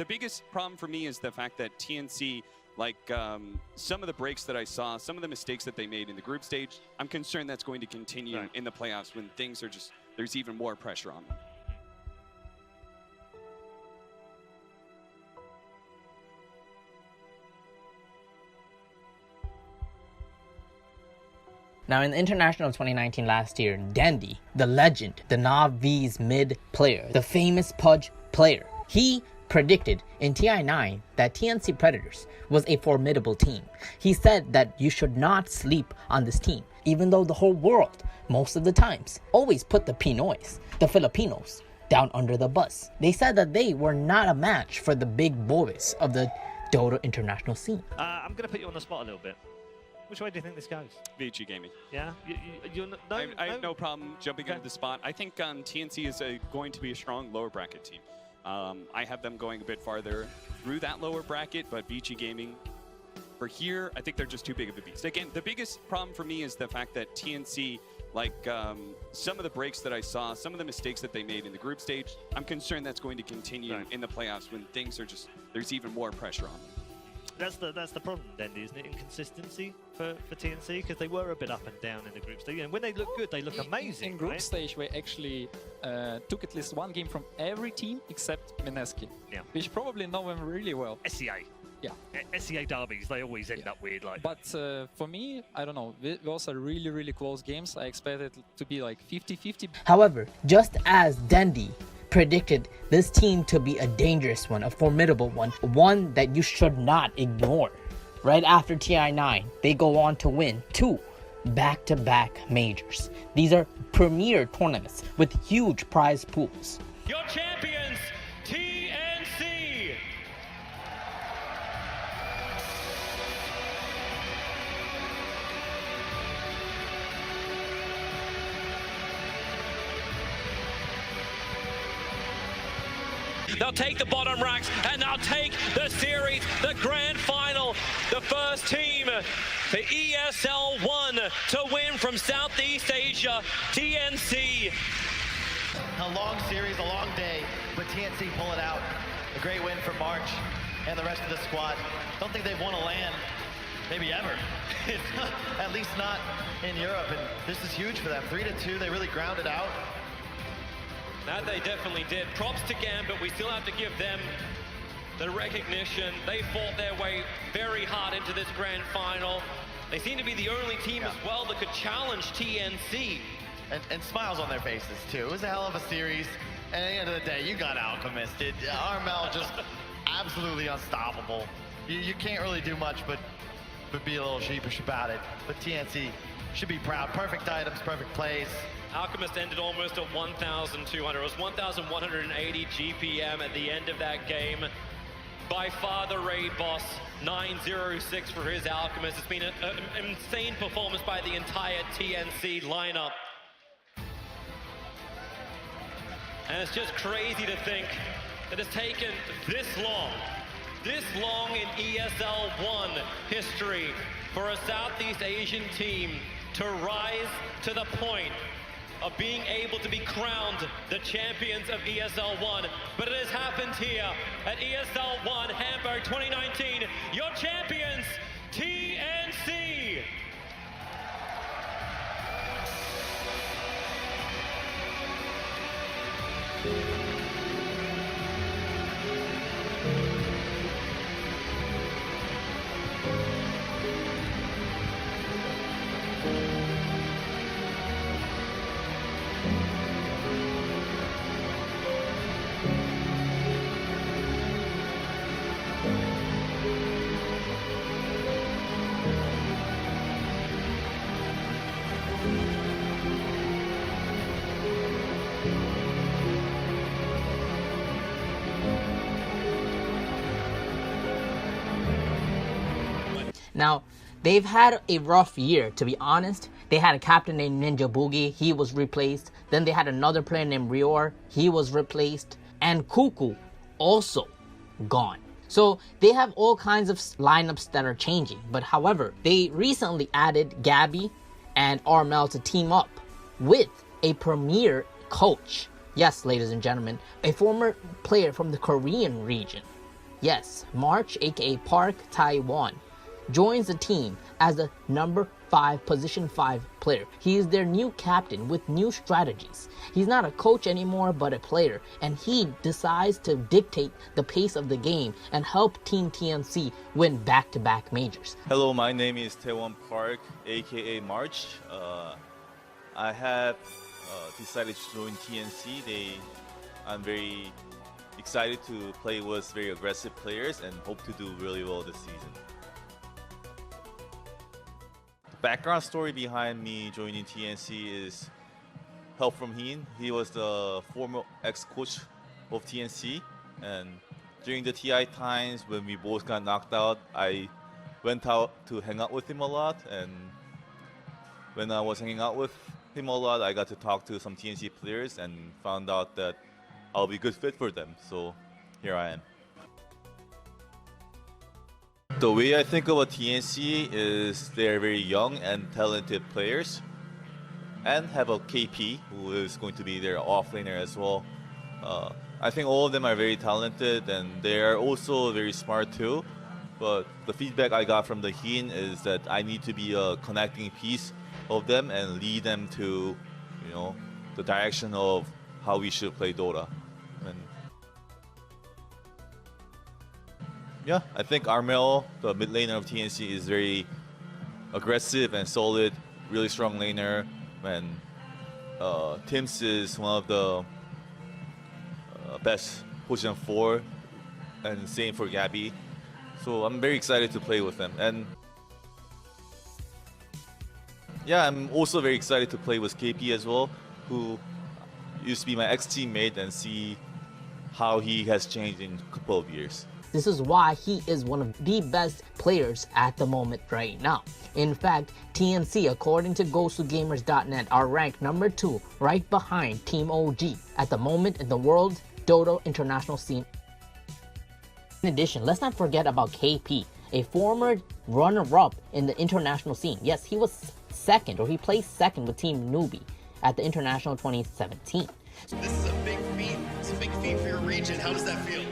the biggest problem for me is the fact that TNC, like some of the breaks that I saw, some of the mistakes that they made in the group stage, I'm concerned that's going to continue in the playoffs when things are just, there's even more pressure on them. Now, in the International 2019 last year, Dendi, the legend, the Navi's mid player, the famous Pudge player, he predicted in TI9 that TNC Predators was a formidable team. He said that you should not sleep on this team, even though the whole world, most of the times, always put the Pinoys, the Filipinos, down under the bus. They said that they were not a match for the big boys of the DOTA international scene. I'm going to put you on the spot a little bit. Which way do you think this goes? VG Gaming. Yeah? I have no problem jumping into the spot. I think TNC is going to be a strong lower bracket team. I have them going a bit farther through that lower bracket, but VG Gaming, for here, I think they're just too big of a beast. Again, the biggest problem for me is the fact that TNC, like some of the breaks that I saw, some of the mistakes that they made in the group stage, I'm concerned that's going to continue in the playoffs when things are just, there's even more pressure on them. That's the problem, Dendi, isn't it? Inconsistency for TNC, because they were a bit up and down in the group stage. And when they look good, they look amazing. In group stage, we actually took at least one game from every team except Meneski, which probably know them really well. SEA. Yeah. SEA derbies, they always end up weird. Like. But for me, I don't know. It was a really, really close games. I expected it to be like 50-50. However, just as Dendi predicted this team to be a dangerous one, a formidable one that you should not ignore. Right after TI9, they go on to win 2 back-to-back majors. These are premier tournaments with huge prize pools. Your champions, TNC! They'll take the bottom racks and they'll take the series, the grand final. The first team, the ESL 1 to win from Southeast Asia, TNC. A long series, a long day, but TNC pull it out. A great win for March and the rest of the squad. Don't think they've won a LAN maybe ever. At least not in Europe, and this is huge for them. 3-2, they really grounded out. That they definitely did. Props to Gambit, we still have to give them the recognition. They fought their way very hard into this grand final. They seem to be the only team as well that could challenge TNC. And smiles on their faces too. It was a hell of a series. And at the end of the day, you got alchemisted. Armel just absolutely unstoppable. You can't really do much but be a little sheepish about it. But TNC should be proud. Perfect items, perfect plays. Alchemist ended almost at 1,200. It was 1,180 GPM at the end of that game. By far the raid boss, 906 for his Alchemist. It's been an insane performance by the entire TNC lineup. And it's just crazy to think that it's taken this long in ESL 1 history for a Southeast Asian team to rise to the point of being able to be crowned the champions of ESL 1. But it has happened here at ESL 1 Hamburg 2019. Your champions, TNC! Now, they've had a rough year, to be honest. They had a captain named Ninja Boogie. He was replaced. Then they had another player named Rior. He was replaced. And Cuckoo also gone. So they have all kinds of lineups that are changing. But however, they recently added Gabbi and Armel to team up with a premier coach. Yes, ladies and gentlemen, a former player from the Korean region. Yes, March, aka Park Taiwan, joins the team as a number 5, position 5 player. He is their new captain with new strategies. He's not a coach anymore, but a player, and he decides to dictate the pace of the game and help Team TNC win back-to-back majors. Hello, my name is Taewon Park, aka March. I have decided to join TNC. I'm very excited to play with very aggressive players and hope to do really well this season. Background story behind me joining TNC is help from Heen. He was the former ex-coach of TNC, and during the TI times when we both got knocked out, I went out to hang out with him a lot, and when I was hanging out with him a lot, I got to talk to some TNC players and found out that I'll be a good fit for them, so here I am. The way I think about TNC is they're very young and talented players, and have a KP who is going to be their offlaner as well. I think all of them are very talented and they are also very smart too. But the feedback I got from the Heen is that I need to be a connecting piece of them and lead them to, the direction of how we should play Dota. And yeah, I think Armel, the mid laner of TNC, is very aggressive and solid, really strong laner. And TnC is one of the best position 4, and same for Gabbi. So I'm very excited to play with them. And yeah, I'm also very excited to play with KP as well, who used to be my ex-teammate, and see how he has changed in a couple of years. This is why he is one of the best players at the moment right now. In fact, TNC, according to GoSuGamers.net, are ranked number 2, right behind Team OG at the moment in the world Dota international scene. In addition, let's not forget about KP, a former runner-up in the international scene. Yes, he was second, or he placed second with Team Newbie at the International 2017. This is a big feat. It's a big feat for your region. How does that feel?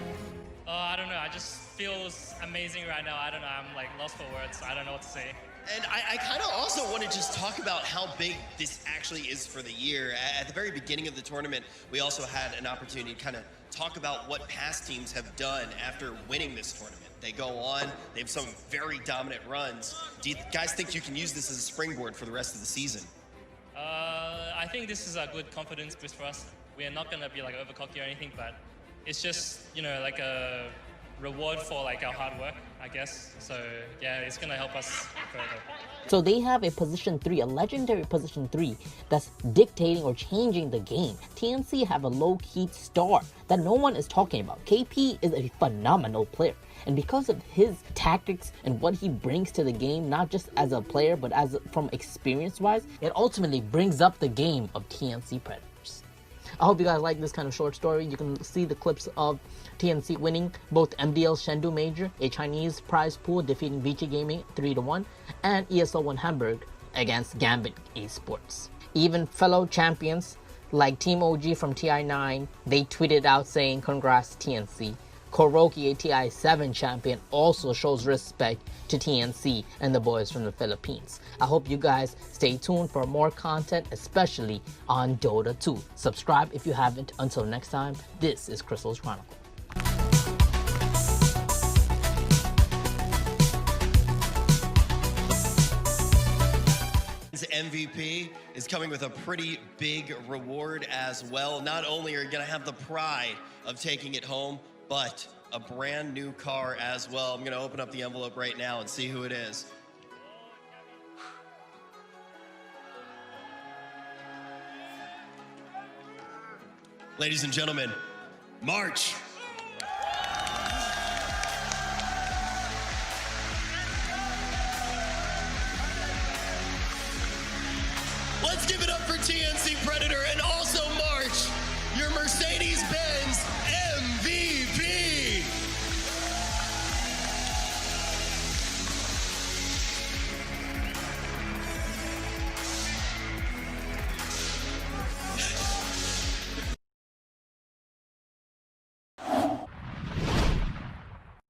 I don't know. I just feels amazing right now. I don't know. I'm like lost for words. I don't know what to say. And I kind of also want to just talk about how big this actually is for the year. At the very beginning of the tournament, we also had an opportunity to kind of talk about what past teams have done after winning this tournament. They go on, they have some very dominant runs. Do you guys think you can use this as a springboard for the rest of the season? I think this is a good confidence boost for us. We are not going to be like over cocky or anything, but it's just, like a reward for like our hard work, I guess. So yeah, it's going to help us further. So they have a position 3, a legendary position 3 that's dictating or changing the game. TNC have a low-key star that no one is talking about. KP is a phenomenal player. And because of his tactics and what he brings to the game, not just as a player, but as from experience-wise, it ultimately brings up the game of TNC Predators. I hope you guys like this kind of short story. You can see the clips of TNC winning both MDL Chengdu Major, a Chinese prize pool, defeating VG Gaming 3-1, and ESL 1 Hamburg against Gambit Esports. Even fellow champions like Team OG from TI9, they tweeted out saying, "Congrats TNC." Kuroki, a TI7 champion, also shows respect to TNC and the boys from the Philippines. I hope you guys stay tuned for more content, especially on Dota 2. Subscribe if you haven't. Until next time, this is Crystal's Chronicle. MVP is coming with a pretty big reward as well. Not only are you going to have the pride of taking it home, but a brand new car as well. I'm going to open up the envelope right now and see who it is. Ladies and gentlemen, March.